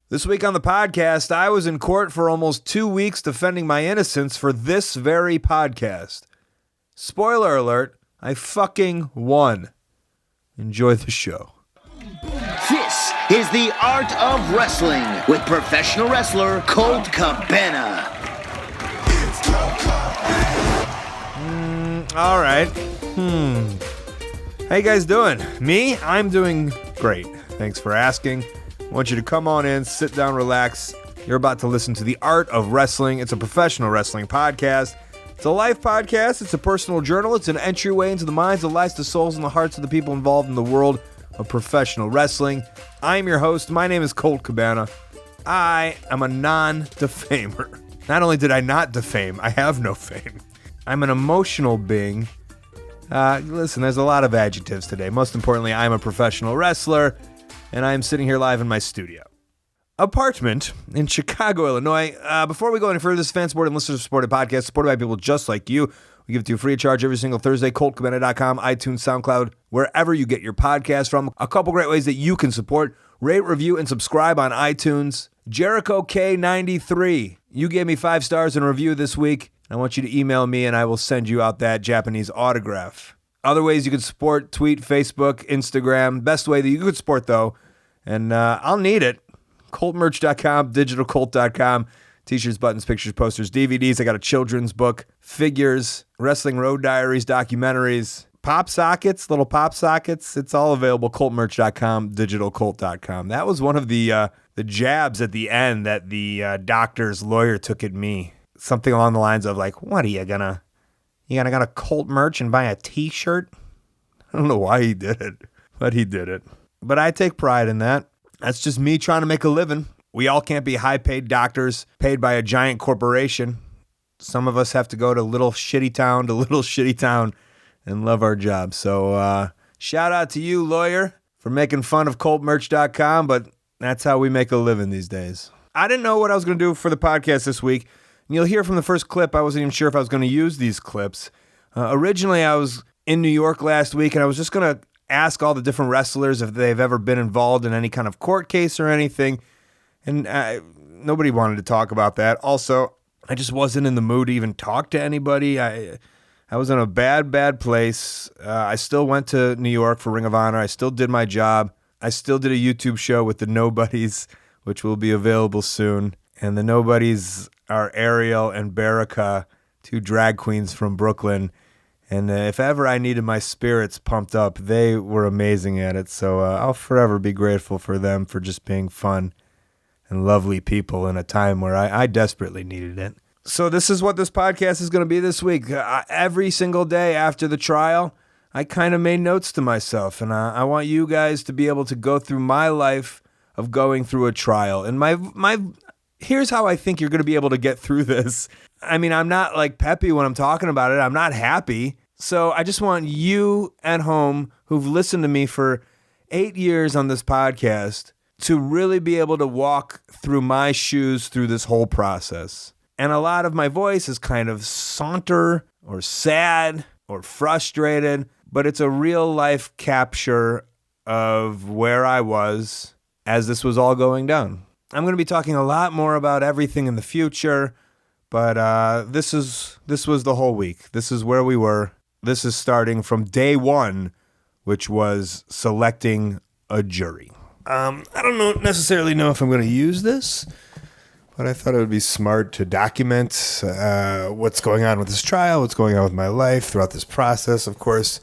This week on the podcast, I was in court for almost 2 weeks defending my innocence for this very podcast. Spoiler alert, I fucking won. Enjoy the show. This is the Art of Wrestling with professional wrestler Colt Cabana. All right. How you guys doing? Me? I'm doing great. Thanks for asking. I want you to come on in, sit down, relax. You're about to listen to The Art of Wrestling. It's a professional wrestling podcast. It's a life podcast. It's a personal journal. It's an entryway into the minds, the lives, the souls, and the hearts of the people involved in the world of professional wrestling. I'm your host. My name is Colt Cabana. I am a non-defamer. Not only did I not defame, I have no fame. I'm an emotional being. Listen, there's a lot of adjectives today. Most importantly, I'm a professional wrestler, and I'm sitting here live in my studio. Apartment in Chicago, Illinois. Before we go any further, this is fan-supported and listener-supported podcast supported by people just like you. We give it to you free of charge every single Thursday. ColtCabana.com, iTunes, SoundCloud, wherever you get your podcast from. A couple great ways that you can support. Rate, review, and subscribe on iTunes. Jericho K93. You gave me 5 stars in a review this week. I want you to email me, and I will send you out that Japanese autograph. Other ways you can support: tweet, Facebook, Instagram. Best way that you could support, though, and I'll need it, ColtMerch.com, DigitalColt.com. T-shirts, buttons, pictures, posters, DVDs. I got a children's book, figures, Wrestling Road Diaries, documentaries, pop sockets, little pop sockets. It's all available, ColtMerch.com, DigitalColt.com. That was one of the jabs at the end that the doctor's lawyer took at me. Something along the lines of like, what are you gonna go to Colt Merch and buy a T-shirt? I don't know why he did it, but he did it. But I take pride in that. That's just me trying to make a living. We all can't be high-paid doctors paid by a giant corporation. Some of us have to go to little shitty town and love our job. So shout out to you, lawyer, for making fun of ColtMerch.com, but that's how we make a living these days. I didn't know what I was going to do for the podcast this week. And you'll hear from the first clip, I wasn't even sure if I was going to use these clips. Originally, I was in New York last week, and I was just going to ask all the different wrestlers if they've ever been involved in any kind of court case or anything. And nobody wanted to talk about that. Also, I just wasn't in the mood to even talk to anybody. I was in a bad place. I still went to New York for Ring of Honor. I still did my job. I still did a YouTube show with the Nobodies, which will be available soon. And the Nobodies are Ariel and Baraka, 2 drag queens from Brooklyn. And if ever I needed my spirits pumped up, they were amazing at it. So I'll forever be grateful for them for just being fun and lovely people in a time where I desperately needed it. So this is what this podcast is going to be this week. Every single day after the trial, I kind of made notes to myself. And I want you guys to be able to go through my life of going through a trial. And here's how I think you're going to be able to get through this. I mean, I'm not like peppy when I'm talking about it. I'm not happy. So I just want you at home who've listened to me for 8 years on this podcast to really be able to walk through my shoes through this whole process. And a lot of my voice is kind of saunter or sad or frustrated, but it's a real life capture of where I was as this was all going down. I'm going to be talking a lot more about everything in the future, but this was the whole week. This is where we were. This is starting from day one, which was selecting a jury. I don't necessarily know if I'm going to use this, but I thought it would be smart to document what's going on with this trial, what's going on with my life throughout this process. Of course,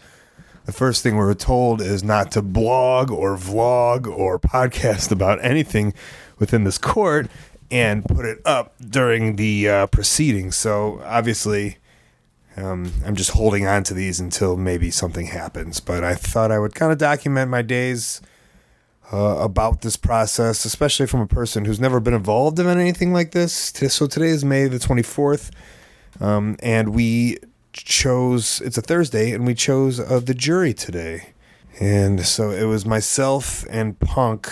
the first thing we were told is not to blog or vlog or podcast about anything within this court and put it up during the proceedings. So obviously, I'm just holding on to these until maybe something happens. But I thought I would kind of document my days about this process, especially from a person who's never been involved in anything like this. So today is May the 24th, and we chose, it's a Thursday, and we chose the jury today. And so it was myself and Punk,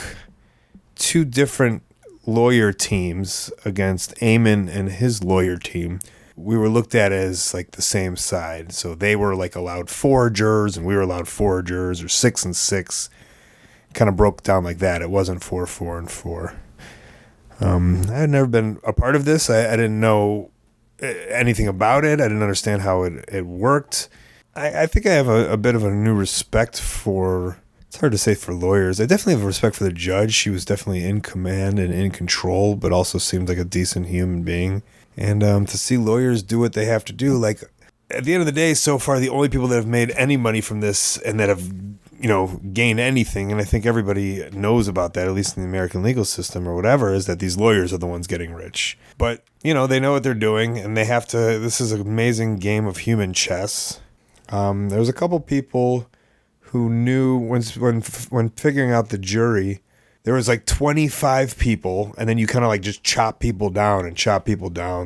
2 different lawyer teams against Eamon and his lawyer team. We were looked at as like the same side. So they were like allowed 4 jurors and we were allowed 4 jurors, or 6 and 6. Kind of broke down like that. It wasn't 4, 4, and 4. I had never been a part of this. I didn't know anything about it. I didn't understand how it worked. I think I have a bit of a new respect for, it's hard to say for lawyers. I definitely have a respect for the judge. She was definitely in command and in control, but also seemed like a decent human being. And to see lawyers do what they have to do, like at the end of the day, so far, the only people that have made any money from this and that have, gained anything, and I think everybody knows about that, at least in the American legal system or whatever, is that these lawyers are the ones getting rich. But, they know what they're doing, and they have to, this is an amazing game of human chess. There was a couple people who knew when figuring out the jury, there was like 25 people, and then you kind of like just chop people down.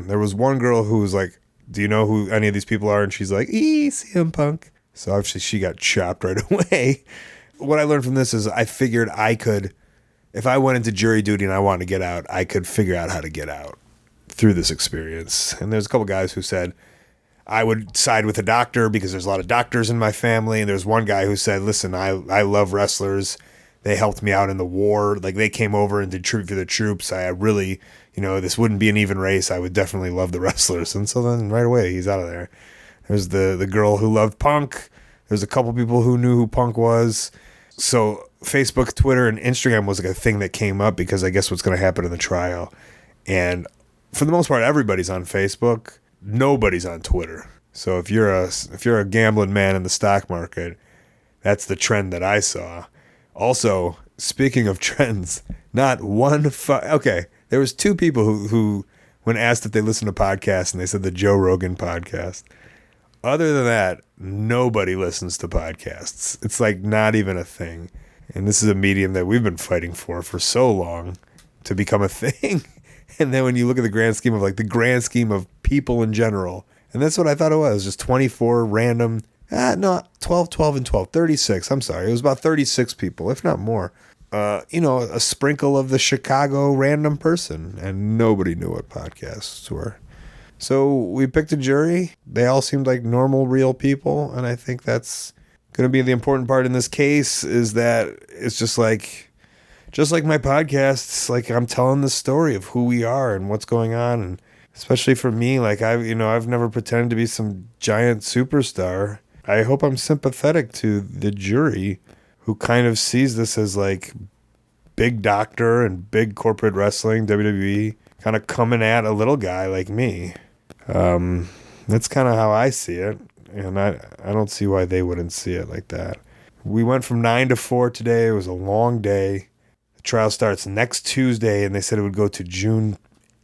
There was one girl who was like, do you know who any of these people are? And she's like, CM Punk. So obviously she got chopped right away. What I learned from this is I figured I could, if I went into jury duty and I wanted to get out, I could figure out how to get out through this experience. And there's a couple guys who said, I would side with a doctor because there's a lot of doctors in my family. And there's one guy who said, listen, I love wrestlers. They helped me out in the war. Like they came over and did tribute for the troops. I really, this wouldn't be an even race. I would definitely love the wrestlers. And so then right away, he's out of there. There's the girl who loved Punk. There's a couple people who knew who Punk was. So Facebook, Twitter, and Instagram was like a thing that came up because I guess what's going to happen in the trial. And for the most part, everybody's on Facebook. Nobody's on Twitter. So if you're a gambling man in the stock market, that's the trend that I saw. Also, speaking of trends, not one okay, there was two people who when asked if they listened to podcasts and they said the Joe Rogan podcast. Other than that, nobody listens to podcasts. It's like not even a thing. And this is a medium that we've been fighting for so long to become a thing. And then when you look at the grand scheme of people in general, and that's what I thought it was, just 24 random, 12 and 12, 36. I'm sorry. It was about 36 people, if not more. A sprinkle of the Chicago random person, and nobody knew what podcasts were. So we picked a jury. They all seemed like normal, real people, and I think that's going to be the important part in this case is that it's just like my podcasts, like I'm telling the story of who we are and what's going on, and especially for me, like I've never pretended to be some giant superstar. I hope I'm sympathetic to the jury who kind of sees this as like big doctor and big corporate wrestling, WWE, kind of coming at a little guy like me. That's kind of how I see it, and I don't see why they wouldn't see it like that. We went from 9 to 4 today. It was a long day. The trial starts next Tuesday, and they said it would go to June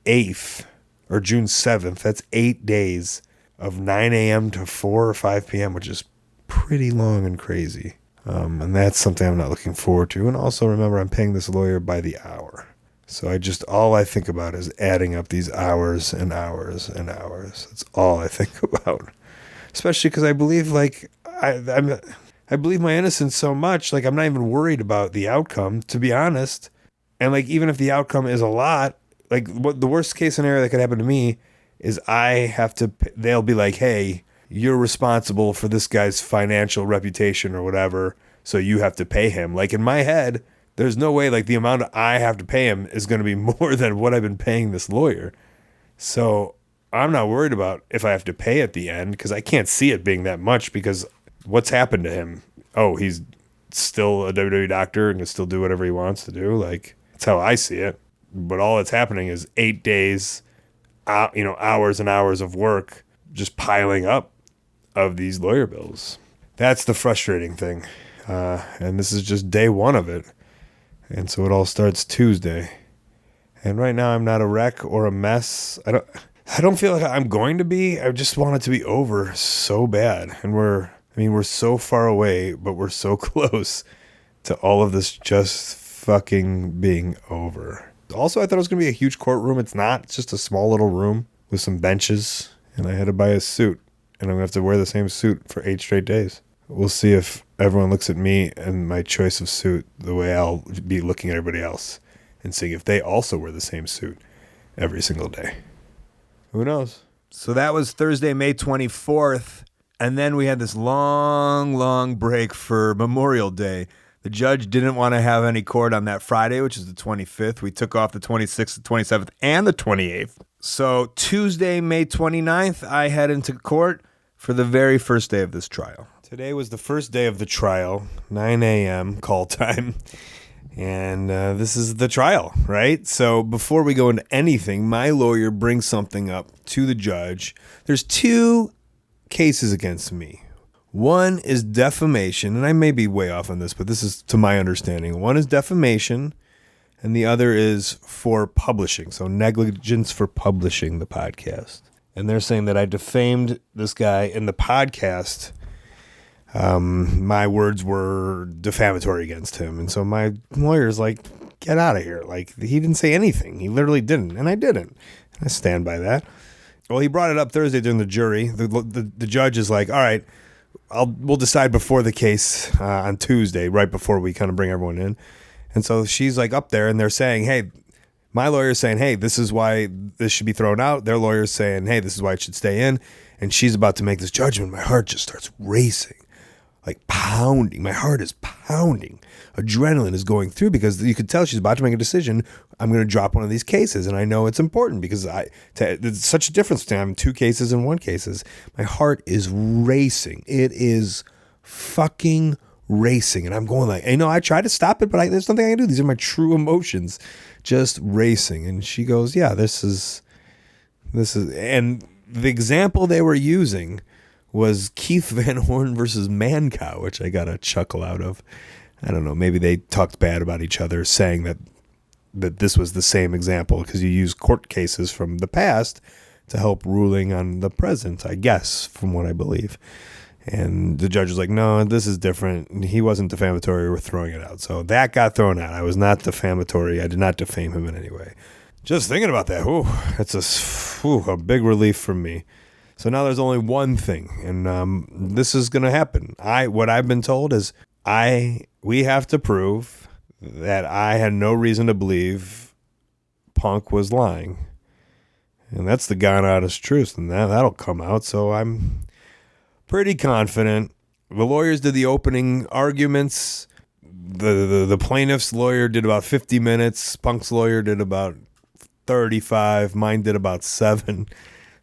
8th or June 7th. That's 8 days of 9 a.m. to 4 or 5 p.m., which is pretty long and crazy. And that's something I'm not looking forward to. And also remember, I'm paying this lawyer by the hour. So all I think about is adding up these hours and hours and hours. That's all I think about. Especially because I believe, I believe my innocence so much, like I'm not even worried about the outcome, to be honest. And like even if the outcome is a lot, like what the worst case scenario that could happen to me is they'll be like, hey, you're responsible for this guy's financial reputation or whatever, so you have to pay him. Like in my head, there's no way like the amount I have to pay him is going to be more than what I've been paying this lawyer. So I'm not worried about if I have to pay at the end because I can't see it being that much because what's happened to him? Oh, he's still a WWE doctor and can still do whatever he wants to do. Like that's how I see it. But all that's happening is 8 days, hours and hours of work just piling up of these lawyer bills. That's the frustrating thing. And this is just day one of it. And so it all starts Tuesday. And right now I'm not a wreck or a mess. I don't feel like I'm going to be. I just want it to be over so bad. And we're so far away, but we're so close to all of this just fucking being over. Also, I thought it was going to be a huge courtroom. It's not. It's just a small little room with some benches. And I had to buy a suit. And I'm going to have to wear the same suit for 8 straight days. We'll see if everyone looks at me and my choice of suit the way I'll be looking at everybody else and seeing if they also wear the same suit every single day. Who knows? So that was Thursday, May 24th. And then we had this long, long break for Memorial Day. The judge didn't want to have any court on that Friday, which is the 25th. We took off the 26th, the 27th, and the 28th. So Tuesday, May 29th, I head into court for the very first day of this trial. Today was the first day of the trial, 9 a.m. call time. And this is the trial, right? So before we go into anything, my lawyer brings something up to the judge. There's two cases against me. One is defamation, and I may be way off on this, but this is to my understanding. One is defamation, and the other is for publishing, so negligence for publishing the podcast. And they're saying that I defamed this guy in the podcast. My words were defamatory against him, and so my lawyer's like, get out of here. Like, he didn't say anything. He literally didn't, and I didn't. I stand by that. Well, he brought it up Thursday during the jury. The judge is like, all right, we'll decide before the case on Tuesday, right before we kind of bring everyone in. And so she's like up there, and they're saying, hey, my lawyer's saying, hey, this is why this should be thrown out. Their lawyer's saying, hey, this is why it should stay in. And she's about to make this judgment. My heart just starts racing, like pounding. My heart is pounding. Adrenaline is going through because you could tell she's about to make a decision. I'm going to drop one of these cases, and I know it's important because there's such a difference between having two cases and one cases. My heart is racing. It is fucking racing, and I'm going like, I tried to stop it, but there's nothing I can do. These are my true emotions, just racing. And she goes, yeah, this is, and the example they were using was Keith Van Horn versus Mancow, which I got a chuckle out of. I don't know, maybe they talked bad about each other, saying that this was the same example because you use court cases from the past to help ruling on the present, I guess, from what I believe. And the judge was like, no, this is different. He wasn't defamatory. We're throwing it out. So that got thrown out. I was not defamatory. I did not defame him in any way. Just thinking about that, that's a big relief for me. So now there's only one thing, and this is going to happen. What I've been told is we have to prove that I had no reason to believe Punk was lying. And that's the God honest truth, and that'll come out. So I'm pretty confident. The lawyers did the opening arguments. The plaintiff's lawyer did about 50 minutes. Punk's lawyer did about 35. Mine did about 7.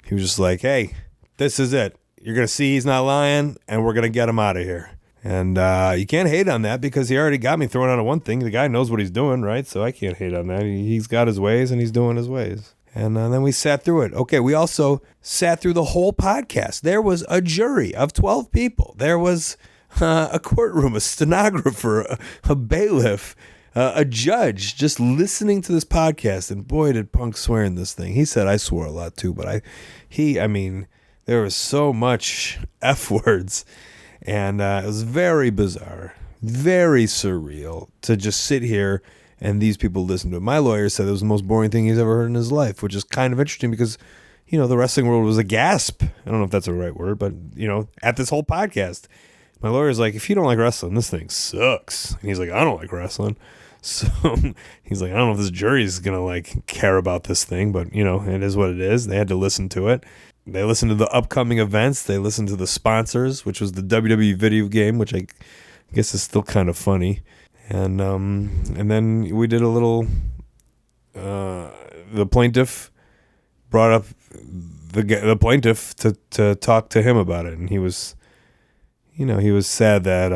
He was just like, hey, this is it. You're going to see he's not lying, and we're going to get him out of here. And you can't hate on that because he already got me thrown out of one thing. The guy knows what he's doing, right? So I can't hate on that. He's got his ways, and he's doing his ways. And then we sat through it. Okay, we also sat through the whole podcast. There was a jury of 12 people. There was a courtroom, a stenographer, a bailiff, a judge just listening to this podcast. And boy, did Punk swear in this thing. He said I swore a lot too, but there was so much F words. And it was very bizarre, very surreal to just sit here and these people listen to it. My lawyer said it was the most boring thing he's ever heard in his life, which is kind of interesting because, the wrestling world was aghast. I don't know if that's the right word, but, at this whole podcast. My lawyer's like, if you don't like wrestling, this thing sucks. And he's like, I don't like wrestling. So he's like, I don't know if this jury is going to care about this thing, but, it is what it is. They had to listen to it. They listened to the upcoming events. They listened to the sponsors, which was the WWE video game, which I guess is still kind of funny. And then we did a little. The plaintiff brought up the plaintiff to talk to him about it, and he was sad that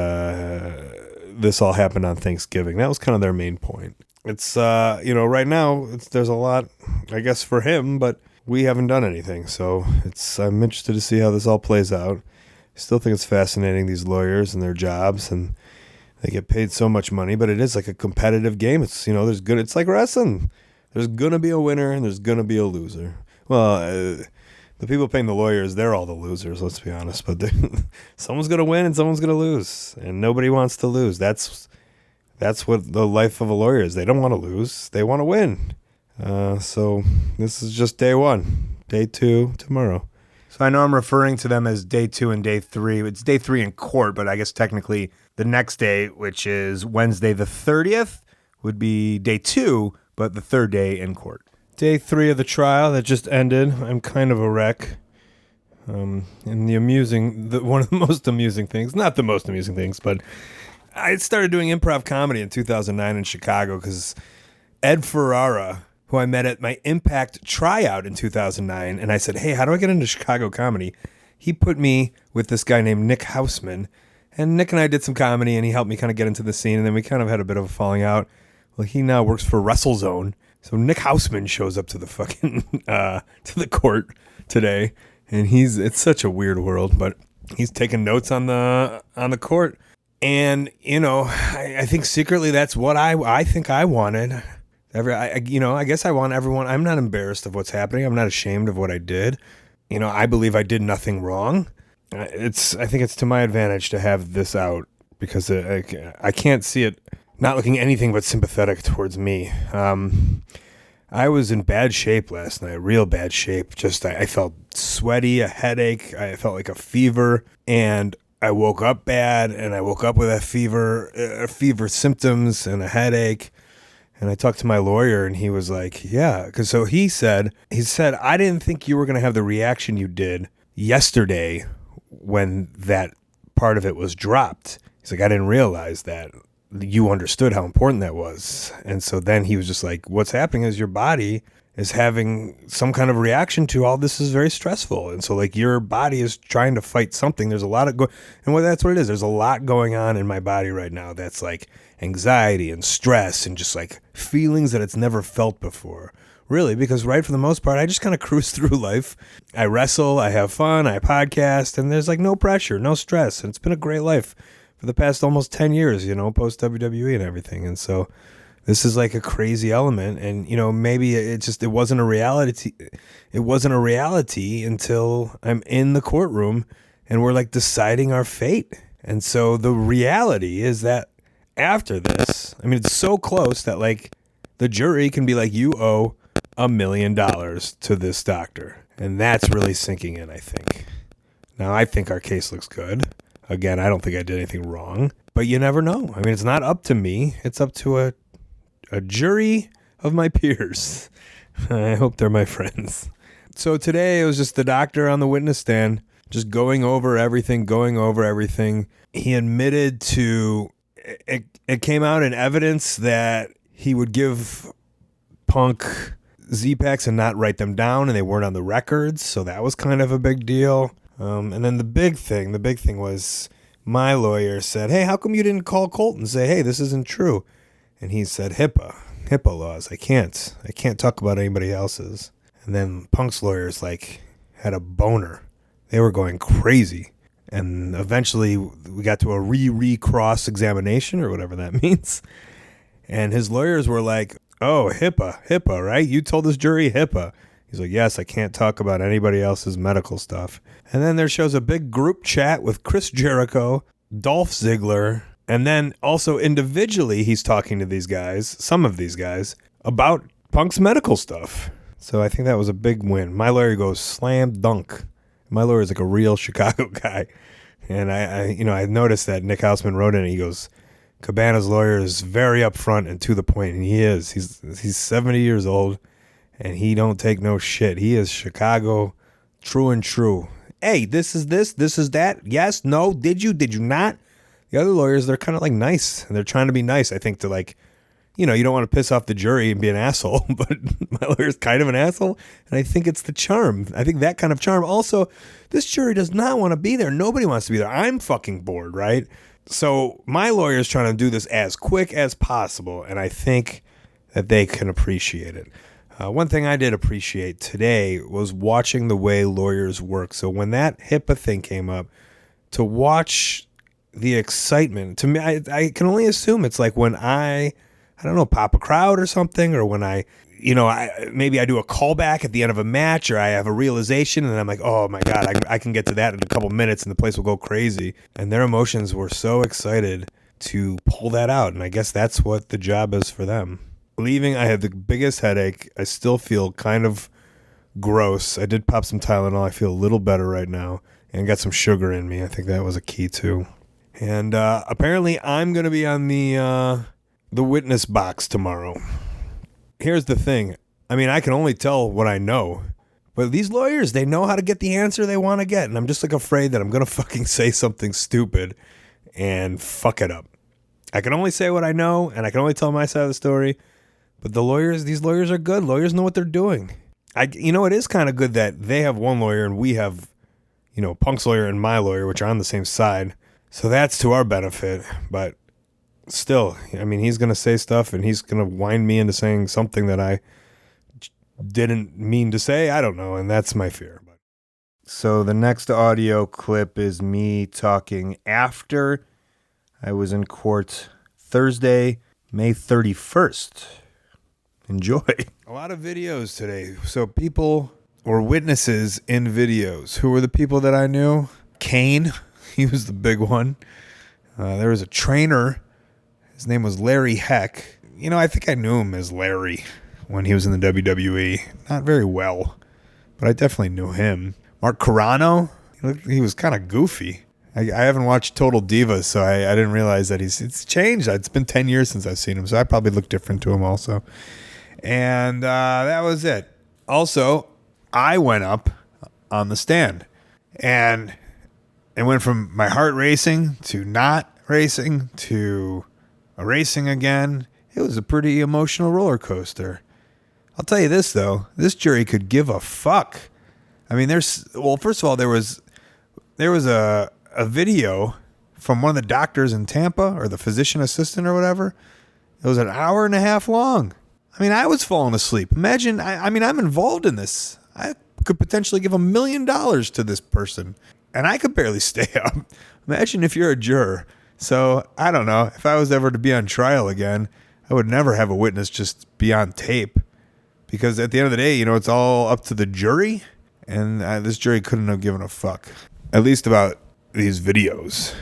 this all happened on Thanksgiving. That was kind of their main point. It's right now there's a lot, I guess, for him, but we haven't done anything, so I'm interested to see how this all plays out. I still think it's fascinating, these lawyers and their jobs, and they get paid so much money, but it is like a competitive game. It's it's like wrestling. There's gonna be a winner and there's gonna be a loser. Well, the people paying the lawyers, they're all the losers, let's be honest, but someone's gonna win and someone's gonna lose, and nobody wants to lose. That's what the life of a lawyer is. They don't want to lose, they want to win. So this is just day 1. Day 2 tomorrow. So I know I'm referring to them as day 2 and day 3. It's day 3 in court, but I guess technically the next day, which is Wednesday the 30th, would be day 2, but the third day in court. Day 3 of the trial that just ended. I'm kind of a wreck. And one of the most amusing things, not the most amusing things, but I started doing improv comedy in 2009 in Chicago because Ed Ferrara, who I met at my Impact tryout in 2009, and I said, hey, how do I get into Chicago comedy? He put me with this guy named Nick Hausman, and Nick and I did some comedy, and he helped me kind of get into the scene, and then we kind of had a bit of a falling out. Well, he now works for WrestleZone, so Nick Hausman shows up to the fucking to the court today, and it's such a weird world, but he's taking notes on the court, and I think secretly that's what I think I wanted. I guess I want everyone. I'm not embarrassed of what's happening. I'm not ashamed of what I did. I believe I did nothing wrong. I think it's to my advantage to have this out because I can't see it not looking anything but sympathetic towards me. I was in bad shape last night, real bad shape. I felt sweaty, a headache. I felt like a fever, and I woke up bad, and I woke up with a fever symptoms and a headache. And I talked to my lawyer, and he was like, yeah, he said, I didn't think you were going to have the reaction you did yesterday when that part of it was dropped. He's like, I didn't realize that you understood how important that was. And so then he was just like, what's happening is your body is having some kind of reaction to all this is very stressful. And so like your body is trying to fight something. There's a lot of that's what it is. There's a lot going on in my body right now. That's like anxiety and stress and just like feelings that it's never felt before. Really, because right for the most part, I just kind of cruise through life. I wrestle, I have fun, I podcast, and there's like no pressure, no stress. And it's been a great life for the past almost 10 years, post WWE and everything. And so this is like a crazy element, and maybe it wasn't a reality. It wasn't a reality until I'm in the courtroom and we're like deciding our fate. And so the reality is that after this, it's so close that like the jury can be like, you owe $1 million to this doctor, and that's really sinking in. I think now I think our case looks good. Again, I don't think I did anything wrong, but you never know. It's not up to me. It's up to a jury of my peers. I hope they're my friends. So today it was just the doctor on the witness stand, just going over everything. He admitted to it came out in evidence that he would give Punk Z-Packs and not write them down, and they weren't on the records, so that was kind of a big deal. And then the big thing was my lawyer said, hey, how come you didn't call Colt and say, hey, this isn't true? And he said, HIPAA laws. I can't talk about anybody else's. And then Punk's lawyers had a boner. They were going crazy. And eventually we got to a re-cross examination or whatever that means. And his lawyers were like, oh, HIPAA, right? You told this jury HIPAA. He's like, yes, I can't talk about anybody else's medical stuff. And then there shows a big group chat with Chris Jericho, Dolph Ziggler, and then also individually he's talking to these guys, some of these guys, about Punk's medical stuff. So I think that was a big win. My lawyer goes slam dunk. My lawyer is like a real Chicago guy. And I noticed that Nick Hausman wrote in it. He goes, Cabana's lawyer is very upfront and to the point, and he is. He's 70 years old, and he don't take no shit. He is Chicago, true and true. Hey, this is that. Yes, no, did you not? The other lawyers, they're kind of like nice, and they're trying to be nice, I think, to like, you don't want to piss off the jury and be an asshole, but my lawyer's kind of an asshole, and I think it's the charm. I think that kind of charm. Also, this jury does not want to be there. Nobody wants to be there. I'm fucking bored, right? So my lawyer's trying to do this as quick as possible, and I think that they can appreciate it. One thing I did appreciate today was watching the way lawyers work. So when that HIPAA thing came up, to watch the excitement, to me, I can only assume it's like when I don't know, pop a crowd or something, or when maybe I do a callback at the end of a match, or I have a realization and I'm like, oh my God, I can get to that in a couple minutes and the place will go crazy. And their emotions were so excited to pull that out. And I guess that's what the job is for them. Leaving, I had the biggest headache. I still feel kind of gross. I did pop some Tylenol. I feel a little better right now and got some sugar in me. I think that was a key too. And apparently I'm going to be on the witness box tomorrow. Here's the thing. I can only tell what I know. But these lawyers, they know how to get the answer they want to get. And I'm just afraid that I'm going to fucking say something stupid and fuck it up. I can only say what I know, and I can only tell my side of the story. But these lawyers are good. Lawyers know what they're doing. It is kind of good that they have one lawyer and we have, Punk's lawyer and my lawyer, which are on the same side. So that's to our benefit. But still, he's going to say stuff and he's going to wind me into saying something that I didn't mean to say. I don't know. And that's my fear. So the next audio clip is me talking after I was in court Thursday, May 31st. Enjoy. A lot of videos today. So people or witnesses in videos. Who were the people that I knew? Kane. He was the big one. There was a trainer. His name was Larry Heck. I think I knew him as Larry when he was in the WWE. Not very well, but I definitely knew him. Mark Carano. He was kind of goofy. I haven't watched Total Divas, so I didn't realize that it's changed. It's been 10 years since I've seen him, so I probably look different to him also. And that was it. Also, I went up on the stand, and it went from my heart racing to not racing to racing again. It was a pretty emotional roller coaster. I'll tell you this, though. This jury could give a fuck. First of all, there was a video from one of the doctors in Tampa, or the physician assistant or whatever. It was an hour and a half long. I was falling asleep. Imagine, I'm involved in this. I could potentially give $1 million to this person, and I could barely stay up. Imagine if you're a juror. So, I don't know. If I was ever to be on trial again, I would never have a witness just be on tape. Because at the end of the day, it's all up to the jury, and this jury couldn't have given a fuck. At least about these videos.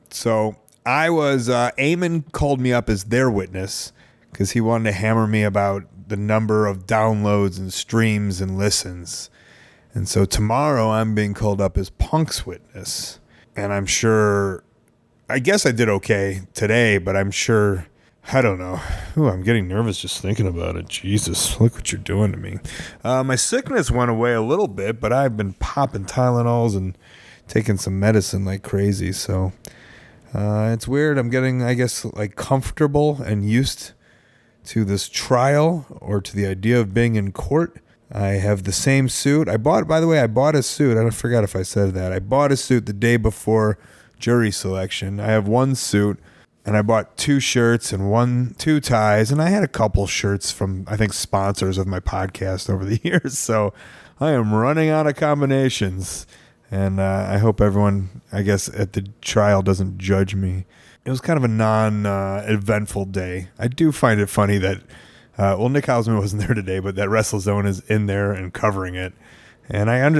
So, Eamon called me up as their witness, because he wanted to hammer me about the number of downloads and streams and listens. And so tomorrow I'm being called up as Punk's witness. And I guess I did okay today, but I'm sure, I don't know. Ooh, I'm getting nervous just thinking about it. Jesus, look what you're doing to me. My sickness went away a little bit, but I've been popping Tylenols and taking some medicine like crazy. So it's weird. I'm getting, I guess, comfortable and used to this trial, or to the idea of being in court. I have the same suit. I bought a suit. I forgot if I said that. I bought a suit the day before jury selection. I have one suit, and I bought 2 shirts and 2 ties, and I had a couple shirts from, I think, sponsors of my podcast over the years. So I am running out of combinations, and I hope everyone, I guess, at the trial doesn't judge me. It was kind of a non-eventful day. I do find it funny that, Nick Hausman wasn't there today, but that WrestleZone is in there and covering it. And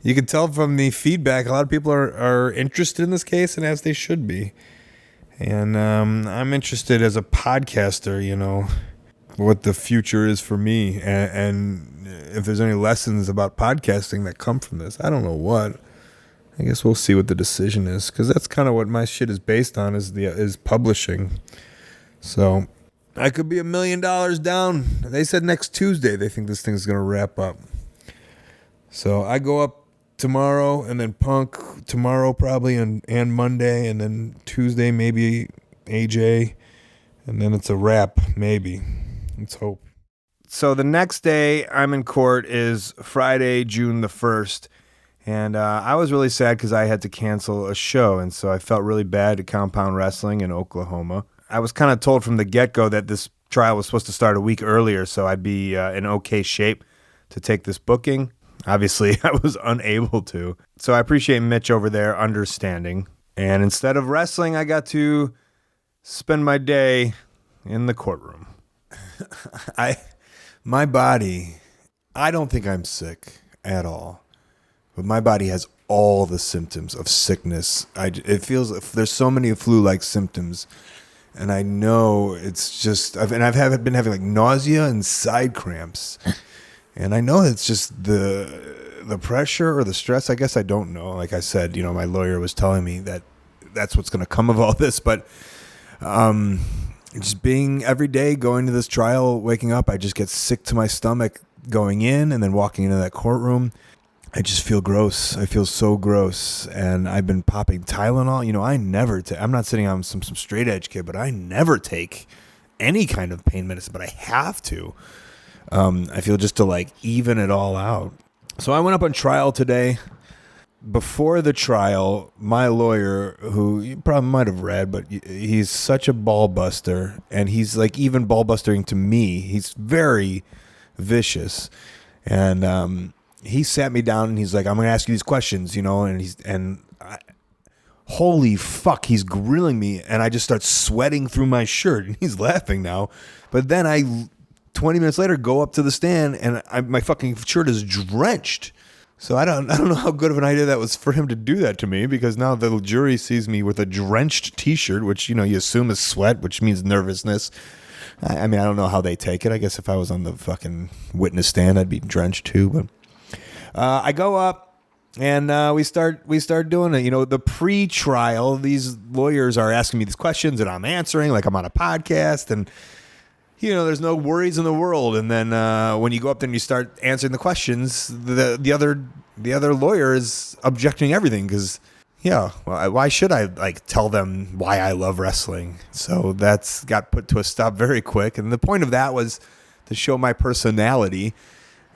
you can tell from the feedback, a lot of people are interested in this case, and as they should be. And I'm interested as a podcaster, what the future is for me, and if there's any lessons about podcasting that come from this. I don't know what. I guess we'll see what the decision is, because that's kind of what my shit is based on, is publishing. So I could be $1 million down. They said next Tuesday they think this thing's going to wrap up. So I go up tomorrow, and then Punk tomorrow probably, and Monday, and then Tuesday maybe AJ, and then it's a wrap, maybe. Let's hope. So the next day I'm in court is Friday, June the 1st. And I was really sad because I had to cancel a show, and so I felt really bad at Compound Wrestling in Oklahoma. I was kind of told from the get-go that this trial was supposed to start a week earlier, so I'd be in okay shape to take this booking. Obviously, I was unable to. So I appreciate Mitch over there understanding. And instead of wrestling, I got to spend my day in the courtroom. My body, I don't think I'm sick at all. But my body has all the symptoms of sickness. It feels, there's so many flu-like symptoms, and I know it's just, I've been having like nausea and side cramps, and I know it's just the pressure or the stress. I guess I don't know. Like I said, my lawyer was telling me that that's what's going to come of all this, but just being every day going to this trial, waking up, I just get sick to my stomach going in and then walking into that courtroom. I just feel gross. I feel so gross. And I've been popping Tylenol. I never I'm not sitting on some straight edge kid, but I never take any kind of pain medicine, but I have to. I feel just to like even it all out. So I went up on trial today. Before the trial, my lawyer, who you probably might have read, but he's such a ball buster, and he's like even ball bustering to me. He's very vicious. And he sat me down and he's like, I'm going to ask you these questions, holy fuck, he's grilling me. And I just start sweating through my shirt, and he's laughing now. But then 20 minutes later, go up to the stand, and my fucking shirt is drenched. So I don't know how good of an idea that was for him to do that to me, because now the jury sees me with a drenched T-shirt, which, you assume is sweat, which means nervousness. I mean, I don't know how they take it. I guess if I was on the fucking witness stand, I'd be drenched too. But I go up and we start doing it. The pre-trial, these lawyers are asking me these questions and I'm answering like I'm on a podcast, and there's no worries in the world. And then when you go up there and you start answering the questions, the other lawyer is objecting everything because, why should I like tell them why I love wrestling? So that's got put to a stop very quick. And the point of that was to show my personality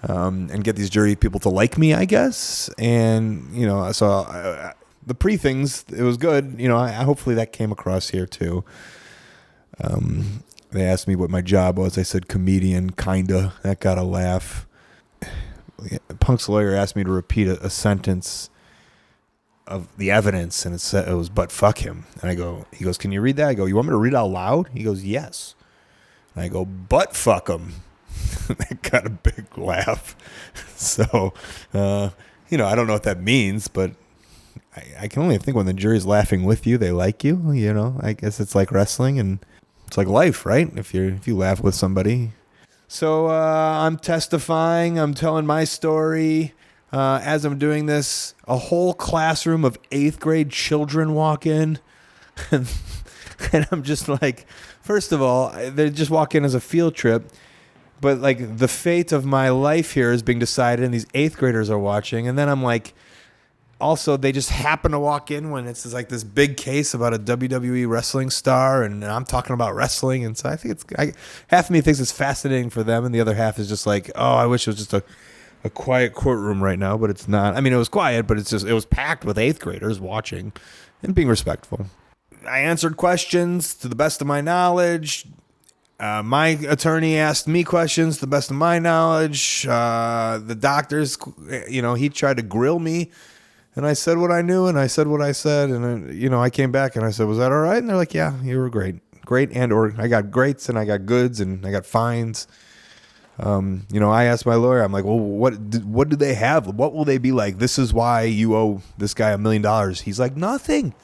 and get these jury people to like me, I guess. And, so the pre-things, it was good. Hopefully that came across here too. They asked me what my job was. I said comedian, kinda. That got a laugh. Punk's lawyer asked me to repeat a sentence of the evidence, and it was "but fuck him." And he goes, "Can you read that?" I go, "You want me to read it out loud?" He goes, "Yes." And I go, "But fuck him." That got a big laugh. So, I don't know what that means, but I can only think when the jury's laughing with you, they like you. I guess it's like wrestling and. It's like life, right? If you laugh with somebody. So I'm testifying. I'm telling my story. As I'm doing this, a whole classroom of 8th grade children walk in. And I'm just like, first of all, they just walk in as a field trip. But like the fate of my life here is being decided, and these 8th graders are watching. And then I'm like, also, they just happen to walk in when it's like this big case about a WWE wrestling star, and I'm talking about wrestling, and so I think half of me thinks it's fascinating for them, and the other half is just like, oh, I wish it was just a quiet courtroom right now, but it's not. I mean, it was quiet, but it was packed with 8th graders watching and being respectful. I answered questions to the best of my knowledge. My attorney asked me questions to the best of my knowledge. The doctors, he tried to grill me. And I said what I knew, and I said what I said, and I came back and I said, "Was that all right?" And they're like, "Yeah, you were great, or I got greats, and I got goods, and I got fines." I asked my lawyer, I'm like, "Well, what do they have? What will they be like? This is why you owe this guy $1 million." He's like, "Nothing."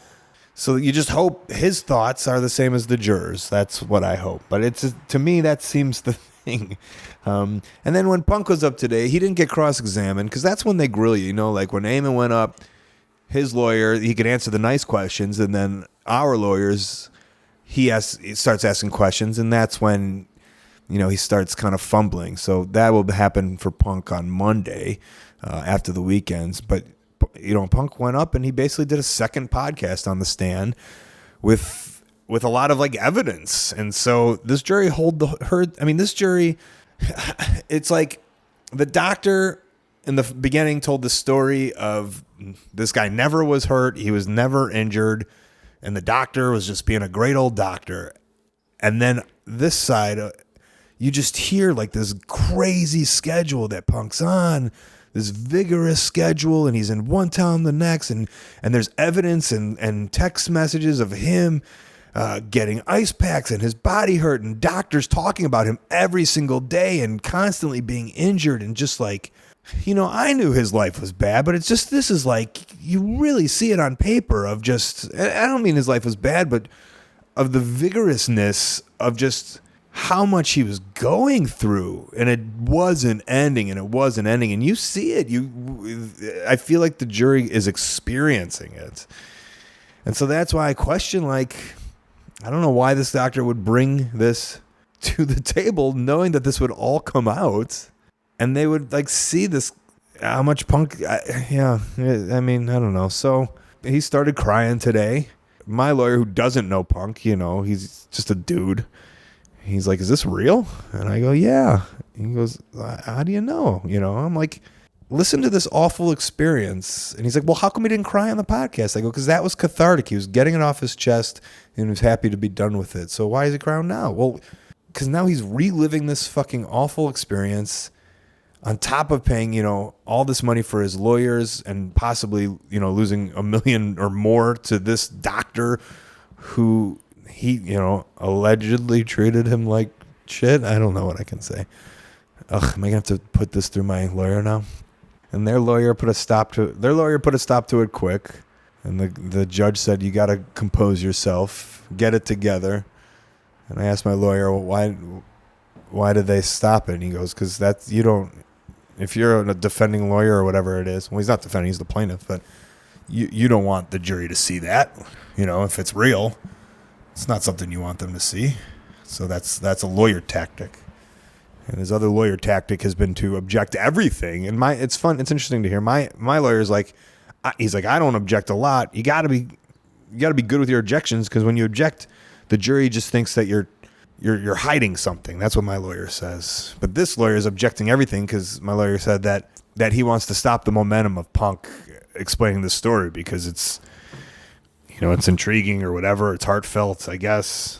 So you just hope his thoughts are the same as the jurors. That's what I hope. But to me, that seems the thing. And then when Punk was up today, he didn't get cross-examined because that's when they grill you. Like when Eamon went up, his lawyer, he could answer the nice questions, and then our lawyers, he starts asking questions, and that's when he starts kind of fumbling. So that will happen for Punk on Monday after the weekends. But Punk went up and he basically did a second podcast on the stand with a lot of like evidence. And so this jury this jury, it's like the doctor in the beginning told the story of this guy never was hurt. He was never injured. And the doctor was just being a great old doctor. And then this side, you just hear like this crazy schedule that Punk's on, this vigorous schedule, and he's in one town the next, and there's evidence and text messages of him getting ice packs and his body hurt, and doctors talking about him every single day and constantly being injured, and just like, I knew his life was bad, but it's just, this is like, you really see it on paper of just, I don't mean his life was bad, but of the vigorousness of just how much he was going through, and it wasn't ending, and you see it. I feel like the jury is experiencing it. And so that's why I question, like, I don't know why this doctor would bring this to the table knowing that this would all come out, and they would like see this. how much Punk, I mean, I don't know. So he started crying today. My lawyer, who doesn't know Punk, he's just a dude. He's like, is this real? And I go, yeah. He goes, how do you know? I'm like, listen to this awful experience. And he's like, well, how come he didn't cry on the podcast? I go, because that was cathartic. He was getting it off his chest and he was happy to be done with it. So why is he crying now? Well, because now he's reliving this fucking awful experience on top of paying, all this money for his lawyers and possibly, losing $1 million or more to this doctor who he, allegedly treated him like shit. I don't know what I can say. Ugh, am I going to have to put this through my lawyer now? And their lawyer put a stop to it quick. And the judge said, you got to compose yourself, get it together. And I asked my lawyer, well, why did they stop it? And he goes, because if you're a defending lawyer or whatever it is, well, he's not defending, he's the plaintiff, but you don't want the jury to see that. If it's real, it's not something you want them to see. So that's a lawyer tactic. And his other lawyer tactic has been to object to everything. And it's interesting to hear. My lawyer's like, he's like, I don't object a lot. You got to be good with your objections, because when you object, the jury just thinks that you're hiding something. That's what my lawyer says. But this lawyer is objecting everything, because my lawyer said that he wants to stop the momentum of Punk explaining the story, because it's intriguing or whatever. It's heartfelt, I guess.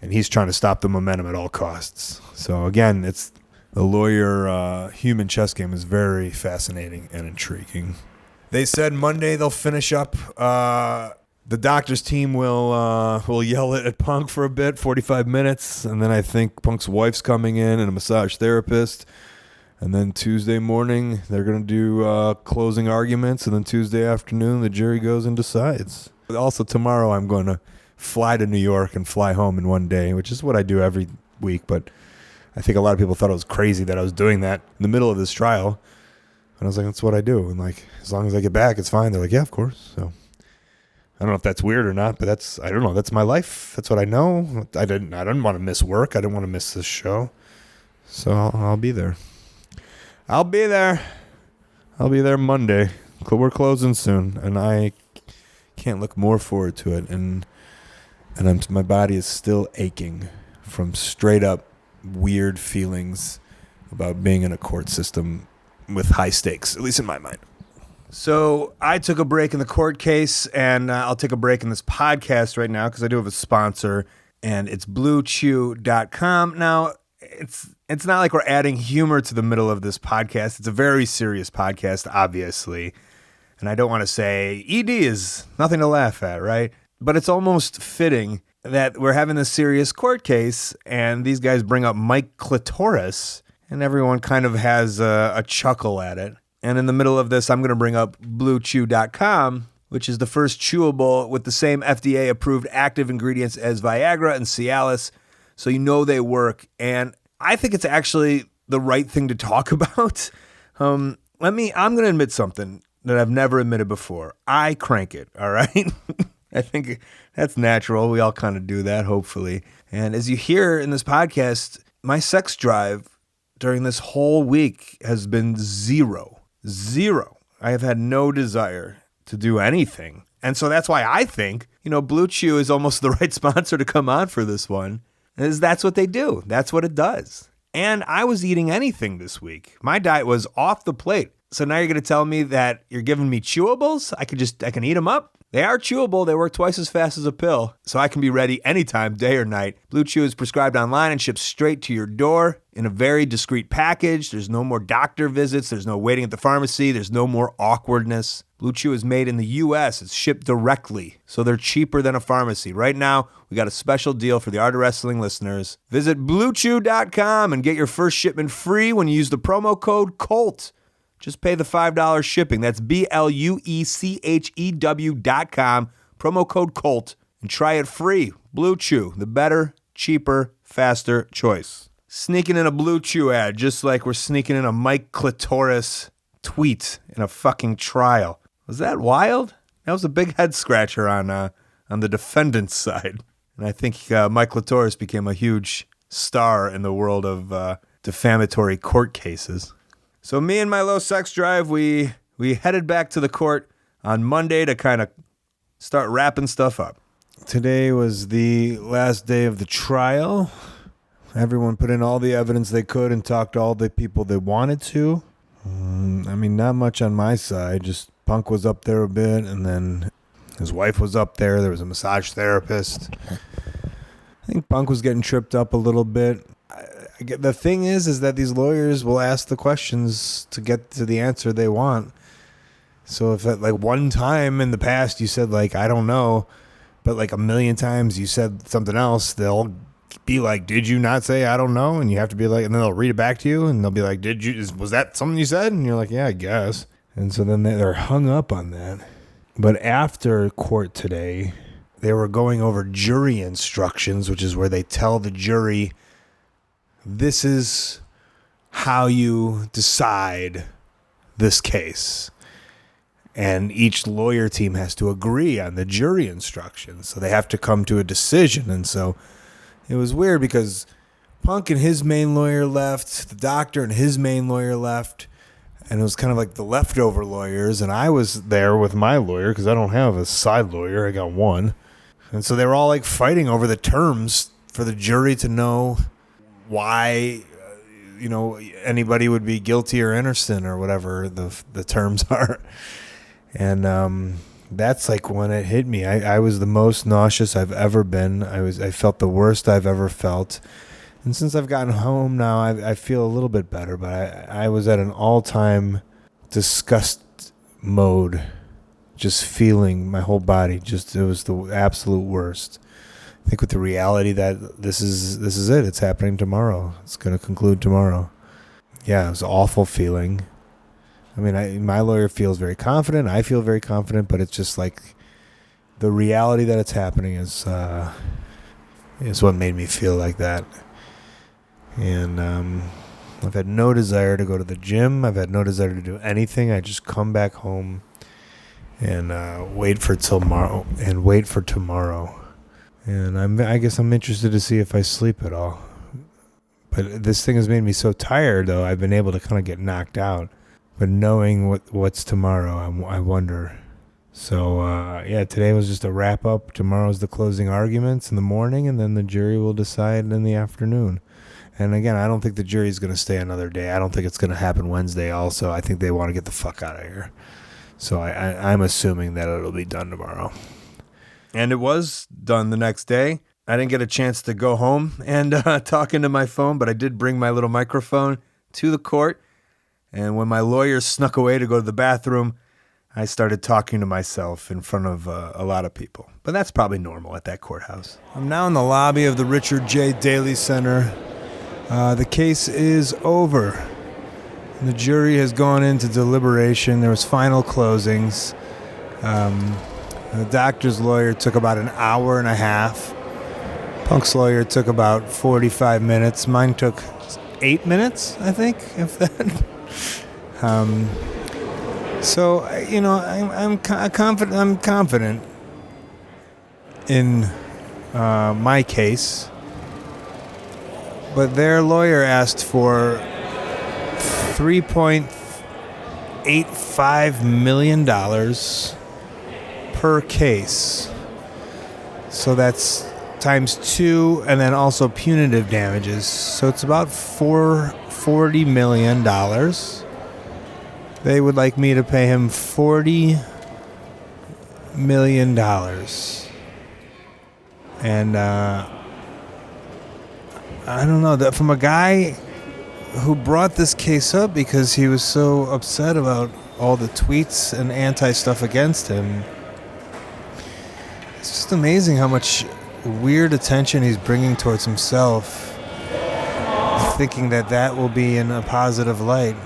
And he's trying to stop the momentum at all costs. So again, it's the lawyer human chess game is very fascinating and intriguing. They said Monday they'll finish up. The doctor's team will yell at Punk for a bit, 45 minutes, and then I think Punk's wife's coming in and a massage therapist. And then Tuesday morning they're going to do closing arguments, and then Tuesday afternoon the jury goes and decides. Also tomorrow I'm going to fly to New York and fly home in one day, which is what I do every week, but I think a lot of people thought it was crazy that I was doing that in the middle of this trial. And I was like, that's what I do. And like, as long as I get back, it's fine. They're like, yeah, of course. So I don't know if that's weird or not, but I don't know. That's my life. That's what I know. I didn't want to miss work. I didn't want to miss this show. So I'll be there. I'll be there Monday. We're closing soon, and I can't look more forward to it. And my body is still aching from straight up weird feelings about being in a court system with high stakes, at least in my mind. So I took a break in the court case, and I'll take a break in this podcast right now because I do have a sponsor, and it's BlueChew.com. Now, it's not like we're adding humor to the middle of this podcast. It's a very serious podcast, obviously, and I don't want to say ED is nothing to laugh at, right? But it's almost fitting that we're having this serious court case, and these guys bring up Mike Clitoris, and everyone kind of has a chuckle at it. And in the middle of this, I'm going to bring up BlueChew.com, which is the first chewable with the same FDA-approved active ingredients as Viagra and Cialis, so you know they work. And I think it's actually the right thing to talk about. I'm going to admit something that I've never admitted before. I crank it, all right? I think that's natural. We all kind of do that, hopefully. And as you hear in this podcast, my sex drive during this whole week has been zero. I have had no desire to do anything. And so that's why I think, Blue Chew is almost the right sponsor to come on for this one. That's what they do. That's what it does. And I was eating anything this week. My diet was off the plate. So now you're going to tell me that you're giving me chewables? I can eat them up? They are chewable. They work twice as fast as a pill, so I can be ready anytime, day or night. Blue Chew is prescribed online and shipped straight to your door in a very discreet package. There's no more doctor visits. There's no waiting at the pharmacy. There's no more awkwardness. Blue Chew is made in the U.S. It's shipped directly, so they're cheaper than a pharmacy. Right now, we got a special deal for the Art of Wrestling listeners. Visit BlueChew.com and get your first shipment free when you use the promo code COLT. Just pay the $5 shipping. That's BlueChew.com. Promo code COLT. And try it free. Blue Chew, the better, cheaper, faster choice. Sneaking in a Blue Chew ad, just like we're sneaking in a Mike Clitoris tweet in a fucking trial. Was that wild? That was a big head scratcher on the defendant's side. And I think Mike Clitoris became a huge star in the world of defamatory court cases. So me and my low sex drive, we headed back to the court on Monday to kind of start wrapping stuff up. Today was the last day of the trial. Everyone put in all the evidence they could and talked to all the people they wanted to. Not much on my side. Just Punk was up there a bit, and then his wife was up there. There was a massage therapist. I think Punk was getting tripped up a little bit. The thing is that these lawyers will ask the questions to get to the answer they want. So if at like one time in the past you said like, I don't know, but like a million times you said something else, they'll be like, did you not say I don't know? And you have to be like, and then they'll read it back to you and they'll be like, was that something you said? And you're like, yeah, I guess. And so then they're hung up on that. But after court today, they were going over jury instructions, which is where they tell the jury, this is how you decide this case. And each lawyer team has to agree on the jury instructions. So they have to come to a decision. And so it was weird because Punk and his main lawyer left, the doctor and his main lawyer left. And it was kind of like the leftover lawyers. And I was there with my lawyer because I don't have a side lawyer. I got one. And so they were all like fighting over the terms for the jury to know why, anybody would be guilty or innocent or whatever the terms are. And that's like when it hit me. I was the most nauseous I've ever been. I felt the worst I've ever felt. And since I've gotten home now, I feel a little bit better. But I was at an all-time disgust mode, just feeling my whole body. It was the absolute worst. I think with the reality that this is it. It's happening tomorrow. It's going to conclude tomorrow. Yeah, it was an awful feeling. My lawyer feels very confident. I feel very confident, but it's just like the reality that it's happening is what made me feel like that. And I've had no desire to go to the gym. I've had no desire to do anything. I just come back home and wait for tomorrow. And I guess I'm interested to see if I sleep at all. But this thing has made me so tired, though. I've been able to kind of get knocked out. But knowing what's tomorrow, I wonder. So, today was just a wrap-up. Tomorrow's the closing arguments in the morning, and then the jury will decide in the afternoon. And again, I don't think the jury's going to stay another day. I don't think it's going to happen Wednesday also. I think they want to get the fuck out of here. So I'm assuming that it'll be done tomorrow. And it was done the next day. I didn't get a chance to go home and talk into my phone, but I did bring my little microphone to the court. And when my lawyer snuck away to go to the bathroom, I started talking to myself in front of a lot of people. But that's probably normal at that courthouse. I'm now in the lobby of the Richard J. Daley Center. The case is over. The jury has gone into deliberation. There was final closings. The doctor's lawyer took about an hour and a half. Punk's lawyer took about 45 minutes. Mine took 8 minutes, I think, if that. So I'm confident. I'm confident in my case, but their lawyer asked for $3.85 million per case. So that's times 2, and then also punitive damages. So it's about $40 million. They would like me to pay him $40 million. And I don't know, that from a guy who brought this case up because he was so upset about all the tweets and anti-stuff against him. It's just amazing how much weird attention he's bringing towards himself, thinking that will be in a positive light.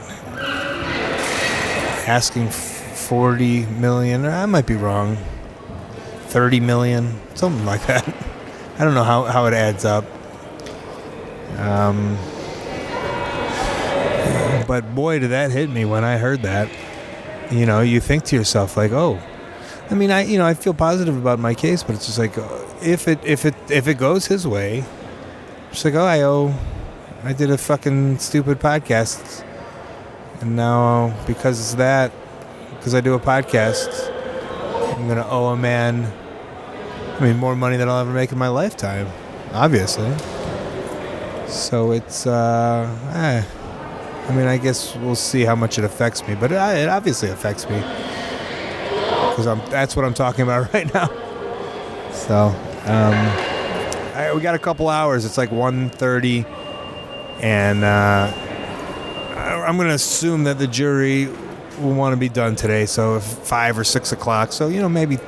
Asking 40 million, or I might be wrong, 30 million, something like that. I don't know how it adds up. But boy, did that hit me when I heard that. You think to yourself like, oh, I feel positive about my case, but it's just like, if it goes his way, it's like, oh, I did a fucking stupid podcast. And now, because I do a podcast, I'm going to owe a man, more money than I'll ever make in my lifetime, obviously. So it's, I guess we'll see how much it affects me. But it obviously affects me. Because that's what I'm talking about right now. So, we got a couple hours. It's like 1:30. And I'm going to assume that the jury will want to be done today. So 5 or 6 o'clock. So, maybe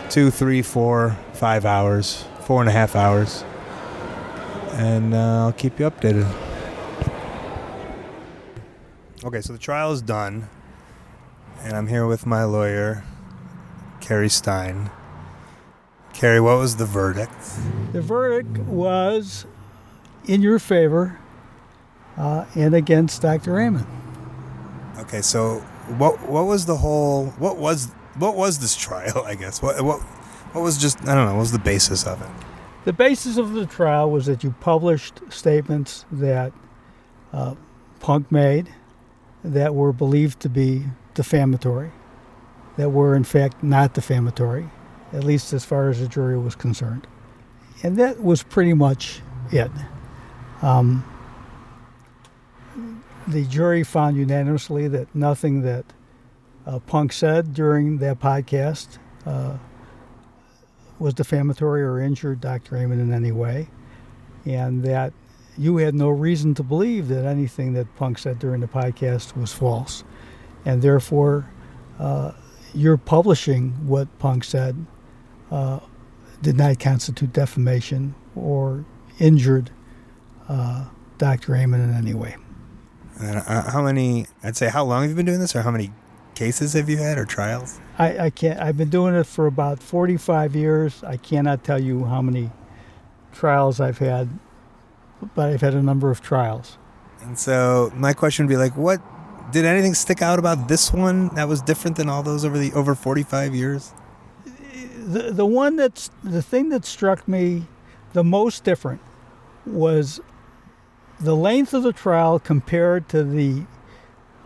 2, 3, 4, 5 hours, 4.5 hours. And I'll keep you updated. Okay, so the trial is done. And I'm here with my lawyer, Carrie Stein. Carrie, what was the verdict? The verdict was in your favor and against Dr. Raymond. Okay, so what was this trial, I guess? What was what was the basis of it? The basis of the trial was that you published statements that Punk made that were believed to be defamatory, that were in fact not defamatory, at least as far as the jury was concerned. And that was pretty much it. The jury found unanimously that nothing that Punk said during that podcast was defamatory or injured Dr. Raymond in any way, and that you had no reason to believe that anything that Punk said during the podcast was false. And therefore, your publishing what Punk said did not constitute defamation or injured Dr. Raymond in any way. And how long have you been doing this, or how many cases have you had, or trials? I can't. I've been doing it for about 45 years. I cannot tell you how many trials I've had, but I've had a number of trials. And so my question would be like, what did anything stick out about this one that was different than all those over 45 years? The thing that struck me the most different was the length of the trial compared to the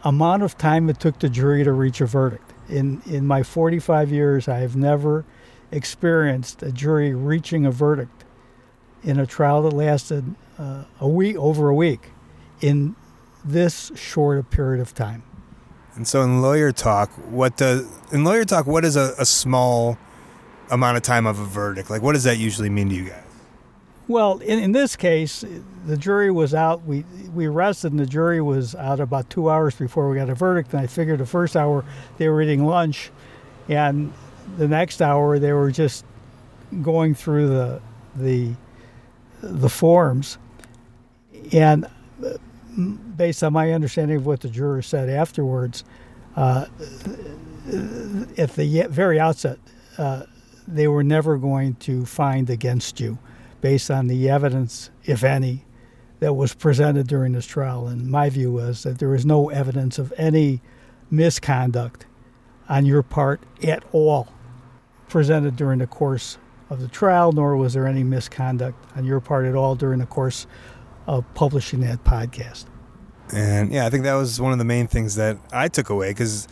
amount of time it took the jury to reach a verdict. In my 45 years, I have never experienced a jury reaching a verdict in a trial that lasted over a week in this short a period of time. And so in lawyer talk, what is a small amount of time of a verdict? Like, what does that usually mean to you guys? Well, in this case, the jury was out. We rested, and the jury was out about 2 hours before we got a verdict. And I figured the first hour they were eating lunch, and the next hour they were just going through the forms. And based on my understanding of what the juror said afterwards, at the very outset, they were never going to find against you based on the evidence, if any, that was presented during this trial. And my view was that there was no evidence of any misconduct on your part at all presented during the course of the trial, nor was there any misconduct on your part at all during the course of publishing that podcast. And yeah, I think that was one of the main things that I took away, because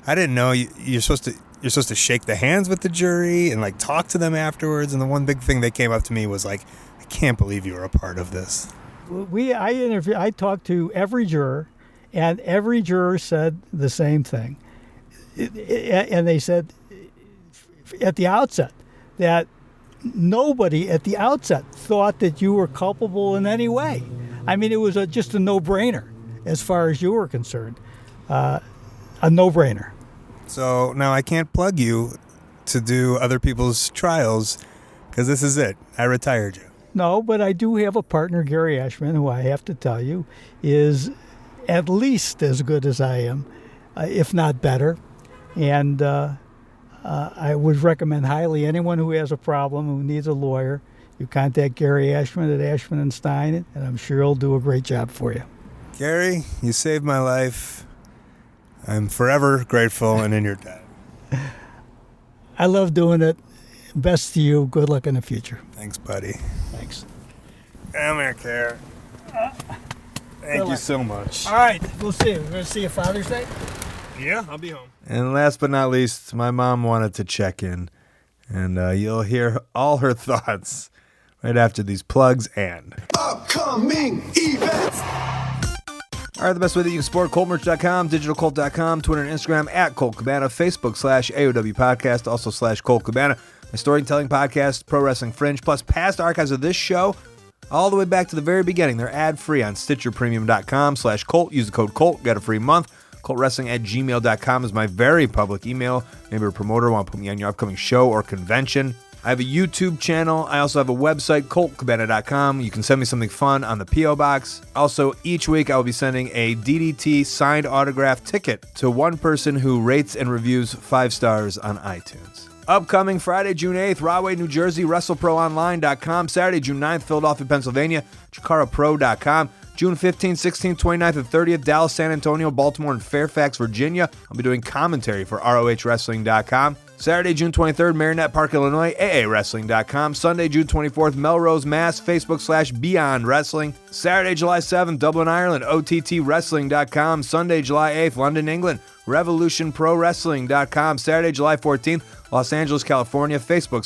I didn't know you're supposed to shake the hands with the jury and like talk to them afterwards. And the one big thing that came up to me was like, I can't believe you were a part of this. I talked to every juror, and every juror said the same thing. And they said at the outset that nobody at the outset thought that you were culpable in any way. I mean, it was just a no-brainer as far as you were concerned. A no-brainer. So now I can't plug you to do other people's trials, because this is it. I retired you. No, but I do have a partner, Gary Ashman, who I have to tell you is at least as good as I am, if not better. And I would recommend highly anyone who has a problem, who needs a lawyer, you contact Gary Ashman at Ashman & Stein, and I'm sure he'll do a great job for you. Gary, you saved my life. I'm forever grateful and in your debt. I love doing it. Best to you. Good luck in the future. Thanks, buddy. Thanks. Come here, Care. Thank you so much. All right, we'll see you. We're going to see you Father's Day? Yeah, I'll be home. And last but not least, my mom wanted to check in, and you'll hear all her thoughts right after these plugs and upcoming events. All right, the best way that you can support ColtMerch.com, digitalcolt.com, Twitter and Instagram at Colt Cabana, Facebook /AOW Podcast, also /Colt Cabana, my storytelling podcast, Pro Wrestling Fringe, plus past archives of this show, all the way back to the very beginning. They're ad-free on StitcherPremium.com/Colt. Use the code COLT, get a free month. ColtWrestling@gmail.com is my very public email. Maybe a promoter want to put me on your upcoming show or convention. I have a YouTube channel. I also have a website, ColtCabana.com. You can send me something fun on the P.O. Box. Also, each week I will be sending a DDT signed autograph ticket to one person who rates and reviews 5 stars on iTunes. Upcoming Friday, June 8th, Rahway, New Jersey, WrestleProOnline.com. Saturday, June 9th, Philadelphia, Pennsylvania, ChikaraPro.com. June 15th, 16th, 29th, and 30th, Dallas, San Antonio, Baltimore, and Fairfax, Virginia. I'll be doing commentary for ROHWrestling.com. Saturday, June 23rd, Marinette Park, Illinois, AAWrestling.com. Sunday, June 24th, Melrose, Mass, Facebook /Beyond Wrestling. Saturday, July 7th, Dublin, Ireland, OTTWrestling.com. Sunday, July 8th, London, England, RevolutionProWrestling.com. Saturday, July 14th, Los Angeles, California, Facebook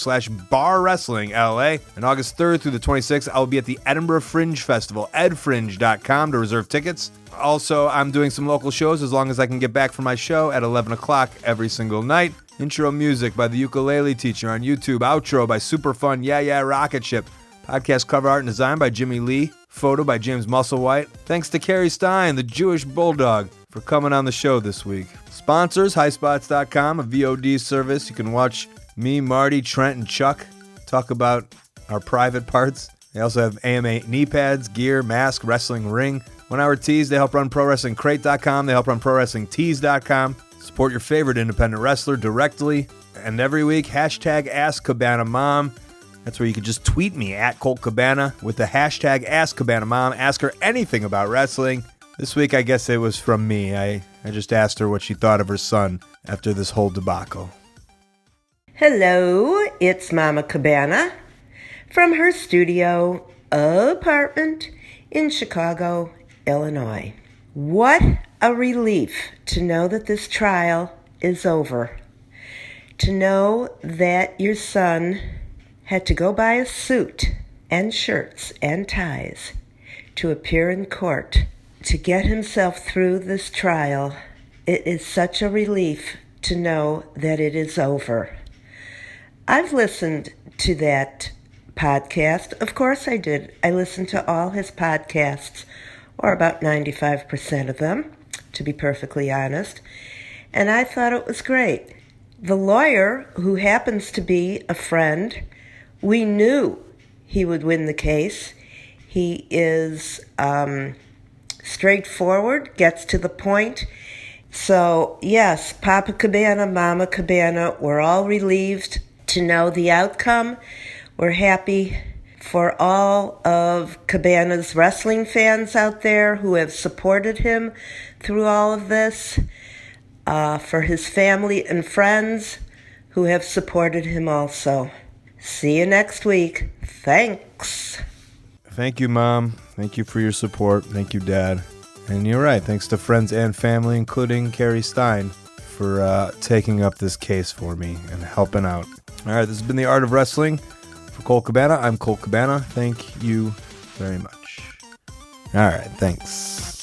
/Bar Wrestling, LA. And August 3rd through the 26th, I will be at the Edinburgh Fringe Festival, edfringe.com to reserve tickets. Also, I'm doing some local shows as long as I can get back from my show at 11 o'clock every single night. Intro music by the Ukulele Teacher on YouTube. Outro by Superfun Yeah Yeah Rocket Ship. Podcast cover art and design by Jimmy Lee. Photo by James Musselwhite. Thanks to Carrie Stein, the Jewish Bulldog, for coming on the show this week. Sponsors, highspots.com, a VOD service. You can watch me, Marty, Trent, and Chuck talk about our private parts. They also have AMA knee pads, gear, mask, wrestling ring. 1 Hour Tees, they help run ProWrestlingCrate.com. They help run ProWrestlingTees.com. Support your favorite independent wrestler directly. And every week, hashtag AskCabanaMom. That's where you can just tweet me at Colt Cabana with the hashtag AskCabanaMom. Ask her anything about wrestling. This week, I guess it was from me. I just asked her what she thought of her son after this whole debacle. Hello, it's Mama Cabana from her studio apartment in Chicago, Illinois. What a relief to know that this trial is over. To know that your son had to go buy a suit and shirts and ties to appear in court to get himself through this trial. It is such a relief to know that it is over. I've listened to that podcast. Of course I did. I listened to all his podcasts, or about 95% of them, to be perfectly honest, and I thought it was great. The lawyer, who happens to be a friend, we knew he would win the case. He is straightforward, gets to the point. So, yes, Papa Cabana, Mama Cabana, we're all relieved to know the outcome. We're happy for all of Cabana's wrestling fans out there who have supported him through all of this, for his family and friends who have supported him also. See you next week. Thanks. Thank you, Mom. Thank you for your support. Thank you, Dad. And you're right. Thanks to friends and family, including Carrie Stein, for taking up this case for me and helping out. All right, this has been The Art of Wrestling. For Colt Cabana, I'm Colt Cabana. Thank you very much. All right, thanks.